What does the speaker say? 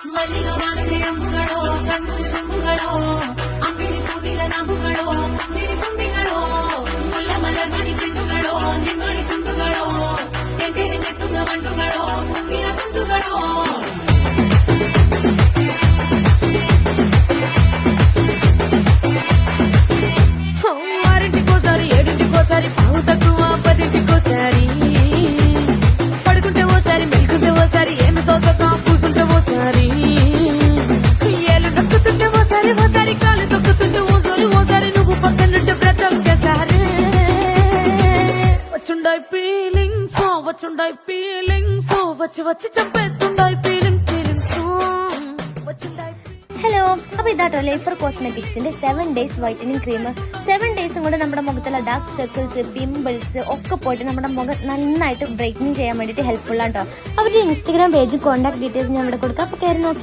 മല്ലികമാരുടെ അമ്പുകളോ കണ്ണുകളോ അമ്പിളി കൂട്ടിലെ നമ്പുകളോ ചിരിക്കുമ്പികളോ മുല്ലമലർമണി ചെണ്ടുകളോ നിൻമണി ചുണ്ടുകളോ എത്തുന്ന വണ്ടുകളോ മുങ്ങിന കുണ്ടുകളോ ఆరింటికోసారి ఏడింటికోసారి పావు తక్కువ పదింటికోసారి పడుకుంటే ఓసారి మెలుకుంటే ఓసారి ఏమి తోసక కూసుంటే ఓసారి ఏళ్ళు నొక్కుతుంటే ఓసారి ఓసారి కాలు తొక్కుతుంటే ఓసారి నువ్వు పక్కనుంటే బ్రతొక్కసారి వచ్చుండాయి ఫీలింగ్స్ వచ్చి వచ్చి చంపేస్తుండాయి ఫీలింగ్స్ వచ్చుండాయి. ഹലോ, അപ്പൊ ഇതാട്ടോ ലൈഫർ കോസ്മെറ്റിക്സിന്റെ 7 days വൈറ്റനിങ് ക്രീം. 7 days കൊണ്ട് നമ്മുടെ മുഖത്തുള്ള ഡാർക്ക് സർക്കിൾസ്, പിമ്പിൾസ് ഒക്കെ പോയിട്ട് നമ്മുടെ മുഖം നന്നായിട്ട് ബ്രൈറ്റനിങ് ചെയ്യാൻ വേണ്ടിട്ട് ഹെൽപ്ഫുൾ ആട്ടോ. അവരുടെ ഇൻസ്റ്റാഗ്രാം പേജ് കോൺടാക്ട് ഡീറ്റെയിൽസ് ഞാൻ ഇവിടെ കൊടുക്കാം. അപ്പൊ കയറി നോക്കി.